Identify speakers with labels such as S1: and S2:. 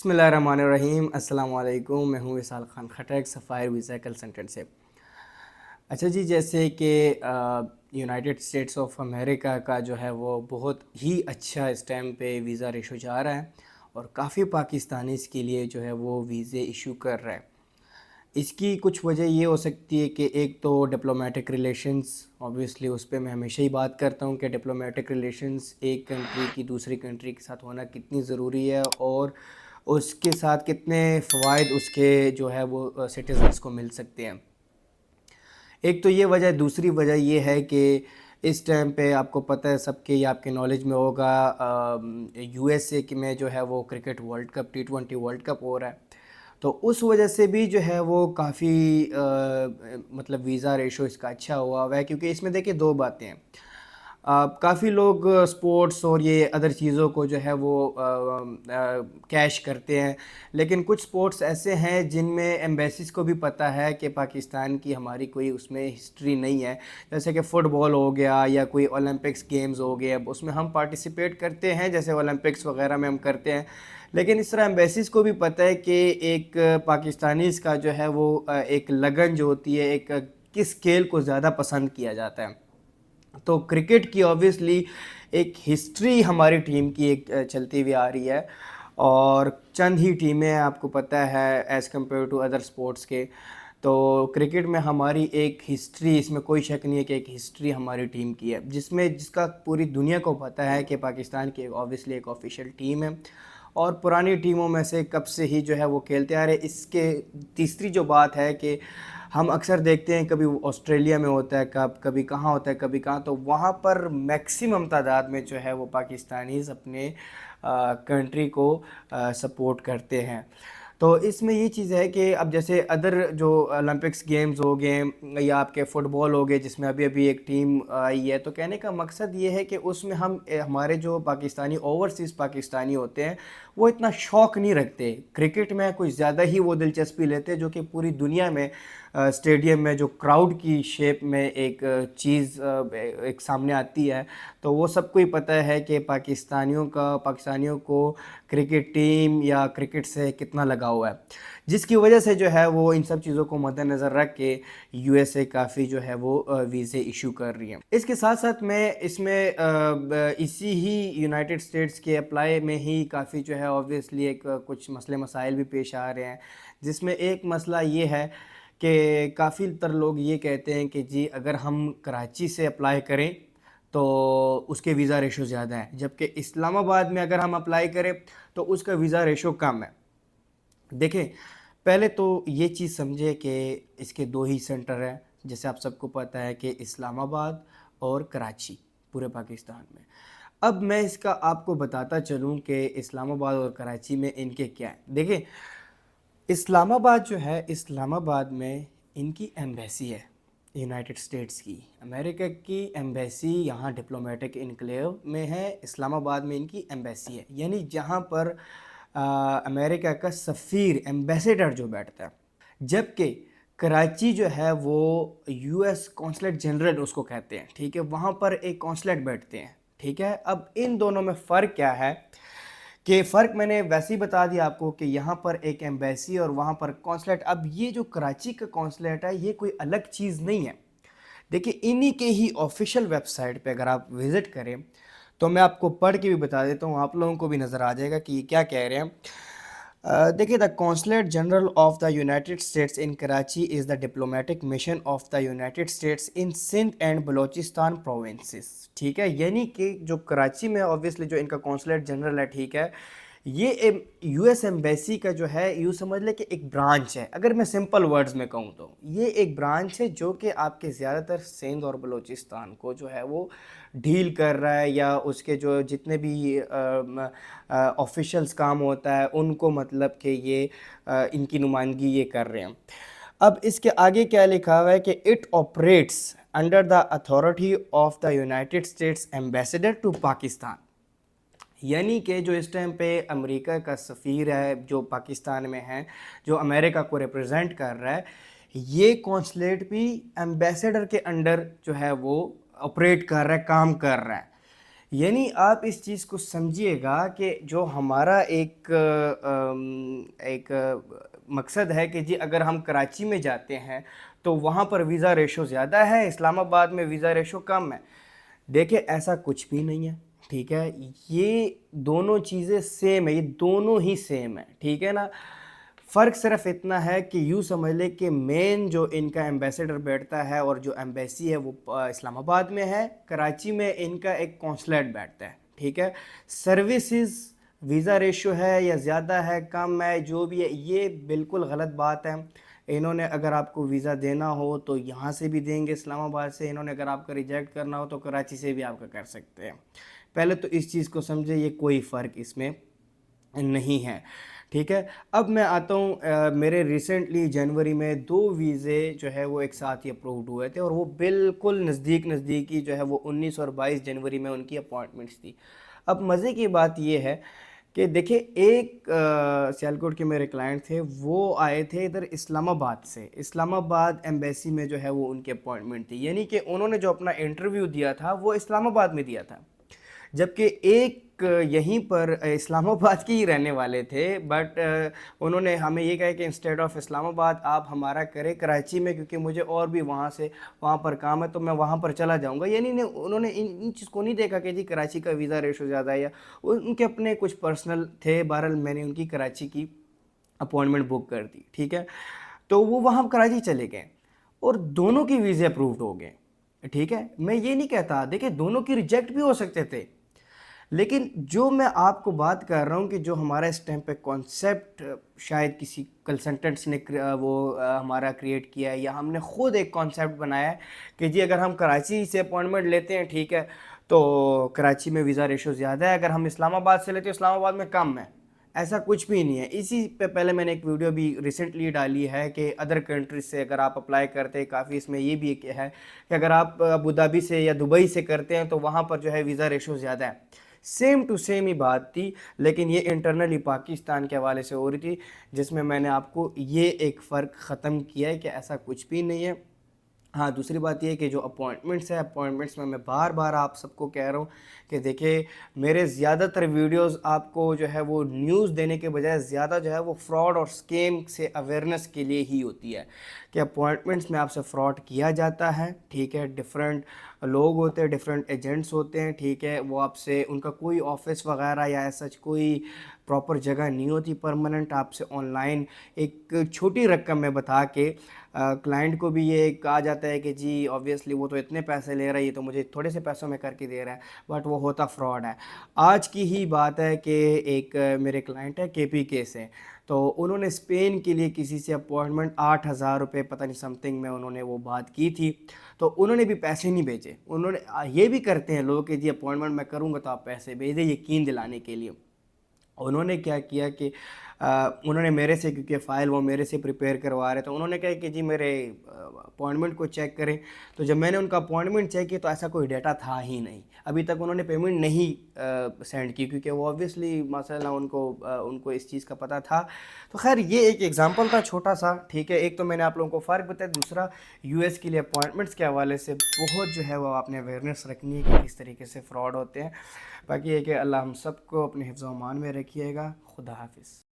S1: बिस्मिल्लाहिर्रहमानिर्रहीम। अस्सलाम वालेकुम। मैं हूँ विशाल खान खटक, सफ़ायर वीज़ा कंसल्टेंट से। अच्छा जी, जैसे कि यूनाइटेड स्टेट्स ऑफ अमेरिका का जो है वो बहुत ही अच्छा इस टाइम पे वीज़ा रेशो जा रहा है और काफ़ी पाकिस्तानी इसके लिए जो है वो वीज़े इशू कर रहा है। इसकी कुछ वजह ये हो सकती है कि एक तो डिप्लोमेटिक रिलेशंस, ऑब्वियसली उस पे मैं हमेशा ही बात करता हूँ कि डिप्लोमेटिक रिलेशंस एक कंट्री की दूसरी कंट्री के साथ होना कितनी ज़रूरी है और उसके साथ कितने फ़वाइद उसके जो है वो सिटीज़न्स को मिल सकते हैं। एक तो ये वजह, दूसरी वजह ये है कि इस टाइम पे आपको पता है सबके, या आपके नॉलेज में होगा, यूएसए की में जो है वो cricket world cup, T20 world cup हो रहा है। तो उस वजह से भी जो है वो काफ़ी मतलब वीज़ा रेशो इसका अच्छा हुआ है, क्योंकि इसमें देखिए दो बातें हैं। काफ़ी लोग स्पोर्ट्स और ये अदर चीज़ों को जो है वो कैश करते हैं, लेकिन कुछ स्पोर्ट्स ऐसे हैं जिनमें एम्बेसीज को भी पता है कि पाकिस्तान की हमारी कोई उसमें हिस्ट्री नहीं है। जैसे कि फ़ुटबॉल हो गया या कोई ओलंपिक्स गेम्स हो गए, अब उसमें हम पार्टिसिपेट करते हैं, जैसे ओलंपिक्स वगैरह में हम करते हैं। लेकिन इस तरह एम्बेसीज को भी पता है कि एक पाकिस्तानीज़ का जो है वो एक लगन जो होती है, एक किस खेल को ज़्यादा पसंद किया जाता है। तो क्रिकेट की ऑब्वियसली एक हिस्ट्री हमारी टीम की एक चलती हुई आ रही है, और चंद ही टीमें आपको पता है as compare to other sports के। तो क्रिकेट में हमारी एक हिस्ट्री, इसमें कोई शक नहीं है कि एक हिस्ट्री हमारी टीम की है, जिसका पूरी दुनिया को पता है कि पाकिस्तान की ऑब्वियसली एक ऑफिशियल टीम है और पुरानी टीमों में से कब से ही जो है वो खेलते आ रहे। इसके तीसरी जो बात है कि हम अक्सर देखते हैं कभी ऑस्ट्रेलिया में होता है, कभी कहाँ होता है, कभी कहाँ, तो वहाँ पर मैक्सिमम तादाद में जो है वो पाकिस्तानीज़ अपने कंट्री को सपोर्ट करते हैं। तो इसमें ये चीज़ है कि अब जैसे अदर जो ओलंपिक्स गेम्स हो गए या आपके फ़ुटबॉल हो गए, जिसमें अभी अभी एक टीम आई है, तो कहने का मकसद ये है कि उसमें हमारे जो पाकिस्तानी, ओवरसीज़ पाकिस्तानी होते हैं, वो इतना शौक़ नहीं रखते क्रिकेट में, कुछ ज़्यादा ही वो दिलचस्पी लेते हैं, जो कि पूरी दुनिया में स्टेडियम में जो क्राउड की शेप में एक चीज़ एक सामने आती है। तो वो सबको ही पता है कि पाकिस्तानियों को क्रिकेट टीम या क्रिकेट से कितना लगाव है, जिसकी वजह से जो है वो इन सब चीज़ों को मद्देनज़र रख के यूएसए काफ़ी जो है वो वीज़े इशू कर रही है। इसके साथ साथ मैं इसमें इसी ही यूनाइटेड स्टेट्स के अप्लाई में ही काफ़ी जो है ऑब्वियसली एक कुछ मसले मसाइल भी पेश आ रहे हैं, जिसमें एक मसला ये है कि काफ़ी तर लोग ये कहते हैं कि जी अगर हम कराची से अप्लाई करें तो उसके वीज़ा रेशो ज़्यादा है, जबकि इस्लामाबाद में अगर हम अप्लाई करें तो उसका वीज़ा रेशो कम है। देखें, पहले तो ये चीज़ समझे कि इसके दो ही सेंटर हैं, जैसे आप सबको पता है कि इस्लामाबाद और कराची पूरे पाकिस्तान में। अब मैं इसका आपको बताता चलूँ कि इस्लामाबाद और कराची में इनके क्या हैं। देखिए, इस्लामाबाद जो है, इस्लामाबाद में इनकी एम्बेसी है, यूनाइटेड स्टेट्स की, अमेरिका की एम्बेसी यहाँ डिप्लोमेटिक इनक्लेव में है। इस्लामाबाद में इनकी एम्बेसी है, यानी जहाँ पर अमेरिका का सफ़ीर, एम्बेसडर जो बैठता है। जबकि कराची जो है वो यूएस कौंसलेट जनरल उसको कहते हैं, ठीक है, वहाँ पर एक कौंसलेट बैठते हैं, ठीक है। अब इन दोनों में फ़र्क क्या है कि फ़र्क मैंने वैसे ही बता दिया आपको कि यहाँ पर एक एम्बेसी और वहाँ पर कौंसलेट। अब ये जो कराची का कौंसलेट है, ये कोई अलग चीज़ नहीं है। देखिए, इन्हीं के ही ऑफिशियल वेबसाइट पे अगर आप विज़िट करें तो मैं आपको पढ़ के भी बता देता हूँ, आप लोगों को भी नज़र आ जाएगा कि ये क्या कह रहे हैं। देखिए, the consulate general of the United States in Karachi is the diplomatic mission of the United States in Sindh and Balochistan provinces, ठीक है। यानी कि जो कराची में ऑब्वियसली जो इनका कौंसलेट जनरल है, ठीक है, ये यूएस एम्बेसी का जो है, यूँ समझ ले कि एक ब्रांच है। अगर मैं सिंपल वर्ड्स में कहूँ तो ये एक ब्रांच है जो कि आपके ज़्यादातर सिंध और बलूचिस्तान को जो है वो डील कर रहा है, या उसके जो जितने भी ऑफिशियल्स काम होता है उनको, मतलब कि ये इनकी नुमाइंदगी ये कर रहे हैं। अब इसके आगे क्या लिखा हुआ है कि it operates under the authority of the United States ambassador to Pakistan. यानी कि जो इस टाइम पे अमेरिका का सफ़ीर है जो पाकिस्तान में है, जो अमेरिका को रिप्रेजेंट कर रहा है, ये कौंसलेट भी एम्बेसडर के अंडर जो है वो ऑपरेट कर रहा है, काम कर रहा है। یعنی آپ اس چیز کو سمجھیے گا کہ جو ہمارا ایک مقصد ہے کہ جی اگر ہم کراچی میں جاتے ہیں تو وہاں پر ویزا ریشو زیادہ ہے، اسلام آباد میں ویزا ریشو کم ہے. دیکھیں ایسا کچھ بھی نہیں ہے، ٹھیک ہے. یہ دونوں چیزیں سیم ہے، یہ دونوں ہی سیم ہے، ٹھیک ہے نا. فرق صرف اتنا ہے کہ یوں سمجھ لے کہ مین جو ان کا ایمبیسڈر بیٹھتا ہے اور جو ایمبیسی ہے وہ اسلام آباد میں ہے، کراچی میں ان کا ایک کونسلیٹ بیٹھتا ہے، ٹھیک ہے. سروسز ویزا ریشو ہے یا زیادہ ہے کم ہے جو بھی ہے یہ بالکل غلط بات ہے. انہوں نے اگر آپ کو ویزا دینا ہو تو یہاں سے بھی دیں گے اسلام آباد سے، انہوں نے اگر آپ کا ریجیکٹ کرنا ہو تو کراچی سے بھی آپ کا کر سکتے ہیں. پہلے تو اس چیز کو سمجھے، یہ کوئی فرق اس میں نہیں ہے، ٹھیک ہے. اب میں آتا ہوں، میرے ریسنٹلی جنوری میں 2 ویزے جو ہے وہ ایک ساتھ ہی اپرووڈ ہوئے تھے اور وہ بالکل نزدیکی جو ہے وہ 19 اور 22 جنوری میں ان کی اپوائنٹمنٹس تھی. اب مزے کی بات یہ ہے کہ دیکھیں ایک سیالکوٹ کے میرے کلائنٹ تھے، وہ آئے تھے ادھر اسلام آباد سے، اسلام آباد ایمبیسی میں جو ہے وہ ان کی اپوائنٹمنٹ تھی. یعنی کہ انہوں نے جو اپنا انٹرویو دیا تھا وہ اسلام آباد میں دیا تھا، جبکہ ایک یہیں پر اسلام آباد کے ہی رہنے والے تھے، بٹ انہوں نے ہمیں یہ کہا کہ انسٹیڈ آف اسلام آباد آپ ہمارا کریں کراچی میں، کیونکہ مجھے اور بھی وہاں پر کام ہے تو میں وہاں پر چلا جاؤں گا. یعنی انہوں نے ان چیز کو نہیں دیکھا کہ جی کراچی کا ویزا ریشو زیادہ ہے، یا ان کے اپنے کچھ پرسنل تھے. بہرحال میں نے ان کی کراچی کی اپوائنٹمنٹ بک کر دی، ٹھیک ہے. تو وہ وہاں کراچی چلے گئے اور دونوں کی ویزے اپرووڈ ہو گئے، ٹھیک ہے. میں یہ نہیں کہتا، دیکھیں دونوں کی ریجیکٹ بھی ہو سکتے تھے، لیکن جو میں آپ کو بات کر رہا ہوں کہ جو ہمارا اس ٹائم پہ کانسیپٹ شاید کسی کنسلٹنٹس نے ہمارا کریٹ کیا ہے، یا ہم نے خود ایک کانسیپٹ بنایا ہے کہ جی اگر ہم کراچی سے اپوائنٹمنٹ لیتے ہیں، ٹھیک ہے، تو کراچی میں ویزا ریشو زیادہ ہے، اگر ہم اسلام آباد سے لیتے ہیں اسلام آباد میں کم ہے. ایسا کچھ بھی نہیں ہے. اسی پہ پہلے میں نے ایک ویڈیو بھی ریسنٹلی ڈالی ہے کہ ادر کنٹریز سے اگر آپ اپلائی کرتے ہیں، کافی اس میں یہ بھی ہے کہ اگر آپ ابوظہبی سے یا دبئی سے کرتے ہیں تو وہاں پر جو ہے ویزا ریشو زیادہ ہے. سیم ٹو سیم ہی بات تھی، لیکن یہ انٹرنلی پاکستان کے حوالے سے ہو رہی تھی، جس میں نے آپ کو یہ ایک فرق ختم کیا ہے کہ ایسا کچھ بھی نہیں ہے. ہاں دوسری بات یہ ہے کہ جو اپوائنٹمنٹس ہیں، اپوائنٹمنٹس میں بار بار آپ سب کو کہہ رہا ہوں کہ دیکھیں میرے زیادہ تر ویڈیوز آپ کو جو ہے وہ نیوز دینے کے بجائے زیادہ جو ہے وہ فراڈ اور سکیم سے اویئرنس کے لیے ہی ہوتی ہے کہ اپوائنٹمنٹس میں آپ سے فراڈ کیا جاتا ہے، ٹھیک ہے. ڈفرینٹ لوگ ہوتے ہیں، ڈفرینٹ ایجنٹس ہوتے ہیں، ٹھیک ہے. وہ آپ سے ان کا کوئی آفس وغیرہ یا سچ کوئی پراپر جگہ نہیں ہوتی پرماننٹ. آپ سے آن لائن ایک چھوٹی رقم میں بتا کے کلائنٹ کو بھی یہ کہا جاتا ہے کہ جی آبویسلی وہ تو اتنے پیسے لے رہا ہے، یہ تو مجھے تھوڑے سے پیسوں میں کر کے دے رہا ہے، بٹ وہ ہوتا فراڈ ہے. آج کی ہی بات ہے کہ ایک میرے کلائنٹ ہے KPK سے، تو انہوں نے اسپین کے لیے کسی سے اپوائنٹمنٹ 8,000 روپے پتہ نہیں سم تھنگ میں انہوں نے وہ بات کی تھی، تو انہوں نے بھی پیسے نہیں بھیجے. انہوں نے یہ بھی کرتے ہیں لوگ کہ جی اپوائنٹمنٹ میں کروں گا تو آپ پیسے بھیج دیں یقین دلانے کے لیے. انہوں نے کیا کیا کہ انہوں نے میرے سے، کیونکہ فائل وہ میرے سے پریپیئر کروا رہے، تو انہوں نے کہا کہ جی میرے اپوائنٹمنٹ کو چیک کریں. تو جب میں نے ان کا اپوائنٹمنٹ چیک کیا تو ایسا کوئی ڈیٹا تھا ہی نہیں. ابھی تک انہوں نے پیمنٹ نہیں سینڈ کی، کیونکہ وہ آبویسلی مسئلہ ان کو اس چیز کا پتہ تھا. تو خیر یہ ایک ایگزامپل تھا چھوٹا سا، ٹھیک ہے. ایک تو میں نے آپ لوگوں کو فرق بتایا، دوسرا US کے لیے اپوائنٹمنٹس کے حوالے سے بہت جو ہے وہ آپ نے اویئرنیس رکھنی ہے کہ کس طریقے سے فراڈ ہوتے ہیں. باقی یہ کہ اللہ ہم سب کو اپنے حفظ و امان میں رکھیے گا. خدا حافظ.